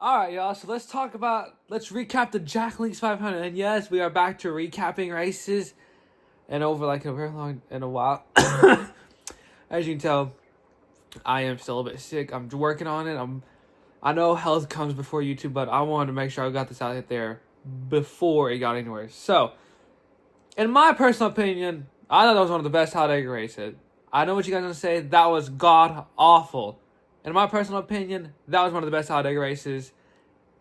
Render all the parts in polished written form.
Alright, y'all, so let's recap the Jack Links 500. And yes, we are back to recapping races. And over like a very long, in a while. As you can tell, I am still a bit sick. I'm working on it. I know health comes before YouTube, but I wanted to make sure I got this out there before it got anywhere. So, in my personal opinion, I thought that was one of the best Talladega races. I know what you guys are going to say. That was god-awful. In my personal opinion, that was one of the best Talladega races.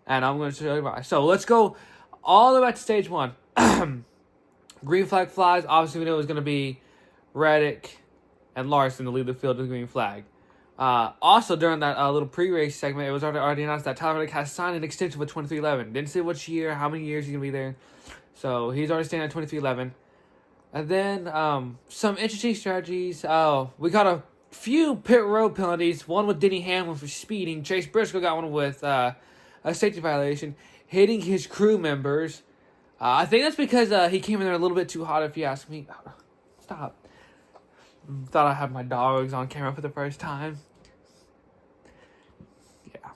And I'm going to show you why. So, let's go all the way back to stage one. Green flag flies. Obviously, we knew it was going to be Reddick and Larson to lead the field with the green flag. Also, during that little pre-race segment, it was already announced that Tyler Reddick has signed an extension with 2311. Didn't say which year, how many years he's going to be there. So, he's already staying at 2311. And then, some interesting strategies. We got a few pit road penalties. One with Denny Hamlin for speeding. Chase Briscoe got one with a safety violation, hitting his crew members. I think that's because he came in there a little bit too hot, if you ask me. Stop. Thought I had my dogs on camera for the first time. Yeah.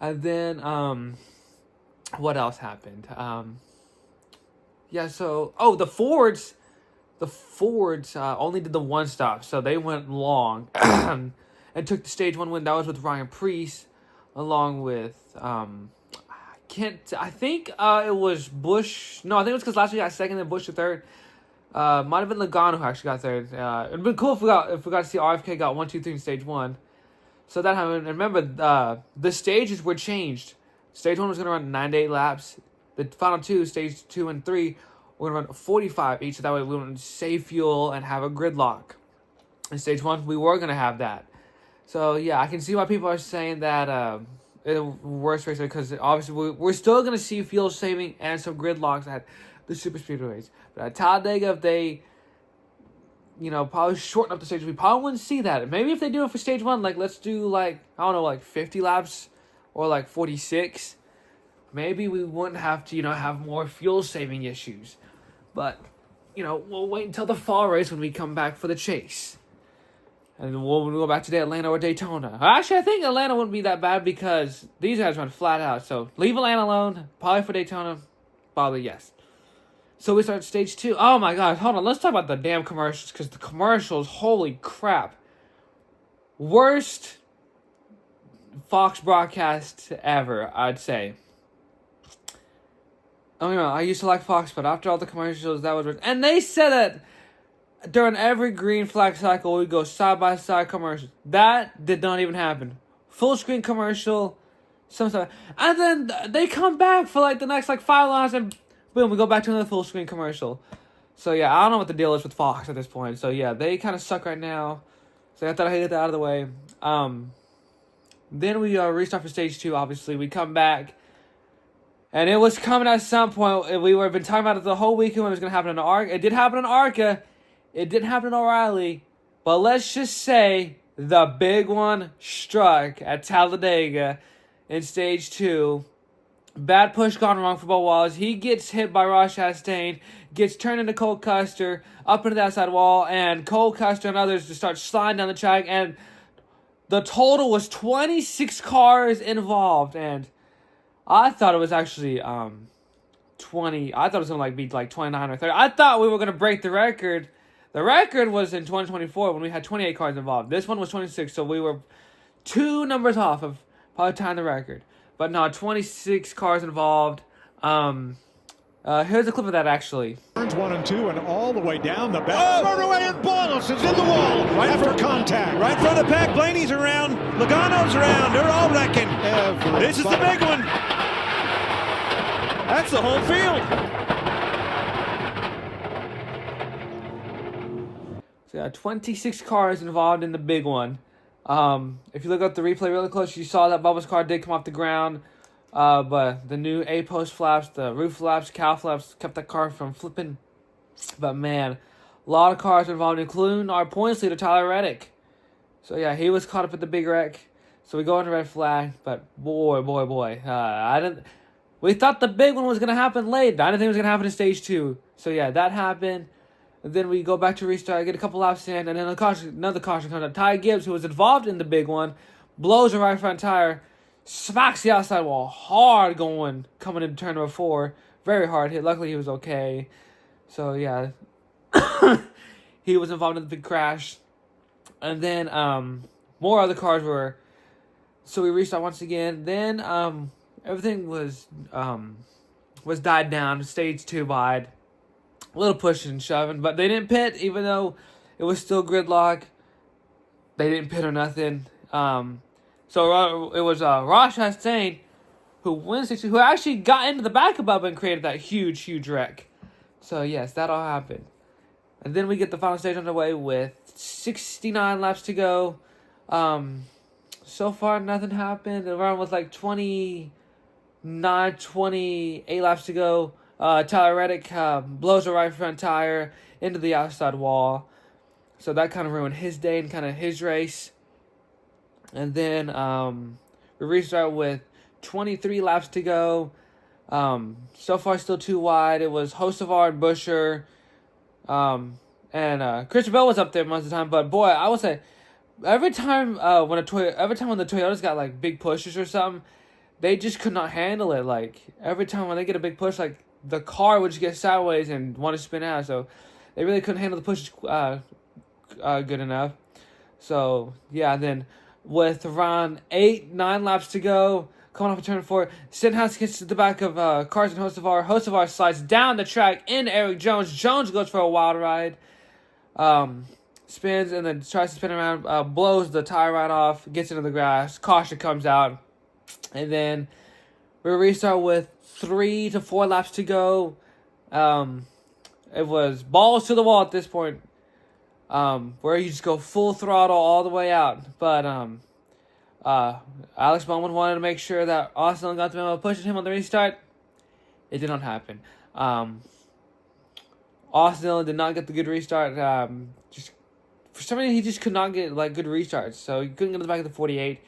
And then, what else happened? Yeah, so, the Fords only did the one stop, so they went long and took the stage one win. That was with Ryan Preece, along with, I think it was Busch. No, I think it was because last week I got second and Busch to third. Might have been Logano who actually got third. It'd been cool if we got to see RFK got 1, 2, 3 in stage one. So that happened. And remember, the stages were changed. Stage one was going to run 9 to 8 laps. The final two, stage 2 and 3, were going to run 45 each. So that way we would save fuel and have a gridlock. In stage one, we were going to have that. So yeah, I can see why people are saying that worst race, because obviously we're still going to see fuel saving and some gridlocks at the super speedways. But at Talladega, if they, probably shorten up the stage, we probably wouldn't see that. Maybe if they do it for stage one, like let's do like 50 laps or like 46. Maybe we wouldn't have to, have more fuel saving issues. But, we'll wait until the fall race when we come back for the chase. And we'll go back to Atlanta or Daytona. Actually, I think Atlanta wouldn't be that bad because these guys run flat out. So leave Atlanta alone. Probably for Daytona. Probably yes. So we start stage 2. Oh my gosh, hold on. Let's talk about the damn commercials, because the commercials, holy crap. Worst Fox broadcast ever, I'd say. I used to like Fox, but after all the commercials, that was... And they said that during every green flag cycle, we go side-by-side commercials. That did not even happen. Full screen commercial, some stuff. And then they come back for like the next 5 lines, and boom, we go back to another full screen commercial. So yeah, I don't know what the deal is with Fox at this point. So yeah, they kind of suck right now. So I thought I'd get that out of the way. Then we restart for stage 2, obviously. We come back. And it was coming at some point. We were been talking about it the whole weekend when it was going to happen in ARCA. It did happen in ARCA. It didn't happen in O'Reilly. But let's just say the big one struck at Talladega in stage 2. Bad push gone wrong for Bo Wallace. He gets hit by Ross Chastain, gets turned into Cole Custer, up into the outside wall, and Cole Custer and others just start sliding down the track. And the total was 26 cars involved. And I thought it was actually 20. I thought it was going to be 29 or 30. I thought we were going to break the record. The record was in 2024 when we had 28 cars involved. This one was 26, so we were 2 numbers off of probably tying the record. But no, 26 cars involved. Here's a clip of that, actually. Turns 1 and 2 and all the way down the back. Oh, away, and Wallace is in the wall right after contact. Right in front of the pack. Blaney's around. Logano's around. They're all wrecking. This is the big one. That's the whole field. So yeah, 26 cars involved in the big one. If you look up the replay really close, you saw that Bubba's car did come off the ground. But the new A-post flaps, the roof flaps, cow flaps kept that car from flipping. But man, a lot of cars involved, including our points leader, Tyler Reddick. So yeah, he was caught up at the big wreck. So we go into red flag. But boy. We thought the big one was going to happen late. I didn't think it was going to happen in stage 2. So yeah, that happened. And then we go back to restart, get a couple laps in, and then another caution comes up. Ty Gibbs, who was involved in the big one, blows a right front tire, smacks the outside wall hard coming into turn number 4. Very hard hit. Luckily, he was okay. So, yeah. He was involved in the big crash. And then more other cars were... So we restarted once again. Then everything was died down. Stage 2 wide. A little pushing and shoving. But they didn't pit, even though it was still gridlock. They didn't pit or nothing. So it was Ross Chastain who actually got into the back of Bubba and created that huge wreck. So, yes, that all happened. And then we get the final stage underway with 69 laps to go. So far, nothing happened. The run was like 28 laps to go. Tyler Reddick blows the right front tire into the outside wall. So that kind of ruined his day and kind of his race. And then we restart with 23 laps to go. So far, still too wide. It was Hocevar and Buescher. And Christian Bell was up there most of the time. But boy, I would say every time when the Toyotas got like big pushes or something, they just could not handle it. Like every time when they get a big push, like the car would just get sideways and want to spin out. So they really couldn't handle the pushes good enough. So yeah, then with around 9 laps to go, coming off of turn 4, Stenhouse gets to the back of Carson Hocevar. Hocevar slides down the track into Eric Jones. Jones goes for a wild ride. Spins and then tries to spin around, blows the tire right off, gets into the grass. Caution comes out. And then we restart with 3 to 4 laps to go. It was balls to the wall at this point. Where you just go full throttle all the way out. But Alex Bowman wanted to make sure that Austin got the memo pushing him on the restart. It did not happen. Austin Dillon did not get the good restart. Just for some reason, he just could not get like good restarts. So he couldn't get to the back of the 48.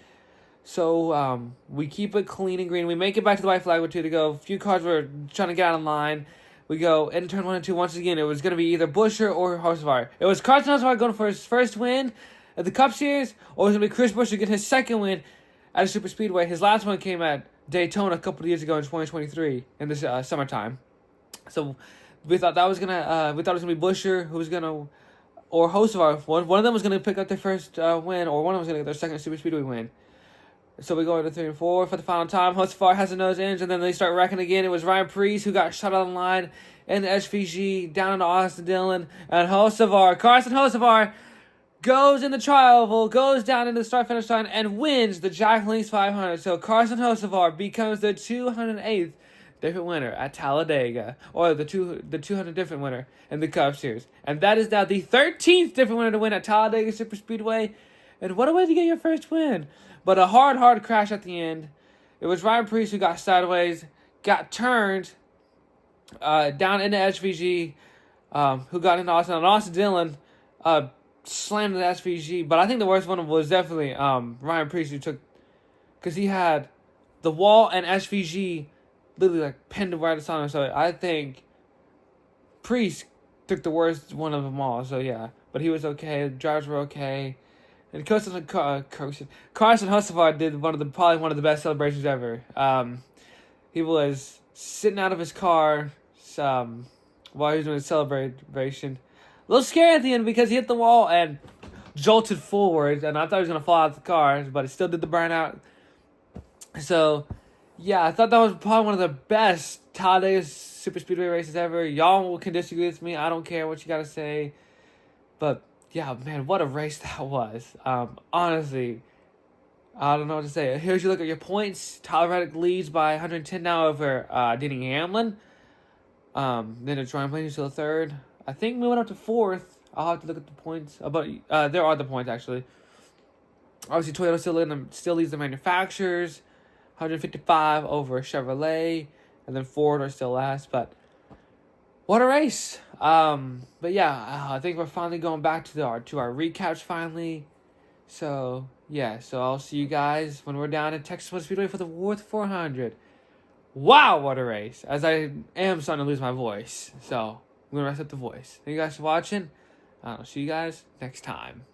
So we keep it clean and green. We make it back to the white flag with 2 to go. A few cars were trying to get out of line. We go into turn 1 and 2 once again. It was going to be either Buescher or Hocevar. It was Carson Hocevar going for his first win at the Cup Series, or it was going to be Chris Buescher getting his second win at a super speedway. His last one came at Daytona a couple of years ago in 2023 in this summertime. So we thought that was gonna be Buescher who was gonna, or Hocevar. One of them was gonna pick up their first win, or one of them was gonna get their second super speedway win. So we go into 3 and 4 for the final time. Hocevar has a nose ends, and then they start wrecking again. It was Ryan Preece who got shut on the line in the SVG down into Austin Dillon, and Carson Hocevar goes in the tri-oval, goes down into the start-finish line, and wins the Jack Links 500. So Carson Hocevar becomes the 208th different winner at Talladega, or the 200 different winner in the Cup Series. And that is now the 13th different winner to win at Talladega Superspeedway. And what a way to get your first win. But a hard crash at the end. It was Ryan Preece who got sideways, got turned down into SVG, who got into Austin. And Austin Dillon slammed the SVG. But I think the worst one was definitely Ryan Preece, who took, because he had the wall and SVG literally like pinned right on him. So I think Preece took the worst one of them all. So yeah, but he was okay. The drivers were okay. And Carson Hocevar did probably one of the best celebrations ever. He was sitting out of his car while he was doing his celebration. A little scary at the end because he hit the wall and jolted forward, and I thought he was going to fall out of the car, but he still did the burnout. So, yeah, I thought that was probably one of the best Talladega Superspeedway races ever. Y'all can disagree with me. I don't care what you got to say. But, yeah, man, what a race that was. Honestly, I don't know what to say. Here's you look at your points. Tyler Reddick leads by 110 now over Denny Hamlin. Then it's Ryan Blaney still third. I think moving up to fourth. I'll have to look at the points. But there are the points, actually. Obviously, Toyota still leads the manufacturers. 155 over Chevrolet. And then Ford are still last. But what a race. But yeah, I think we're finally going back to our recaps finally. So, yeah. So I'll see you guys when we're down at Texas Motor Speedway for the Worth 400. Wow, what a race. As I am starting to lose my voice. So, I'm going to rest up the voice. Thank you guys for watching. I'll see you guys next time.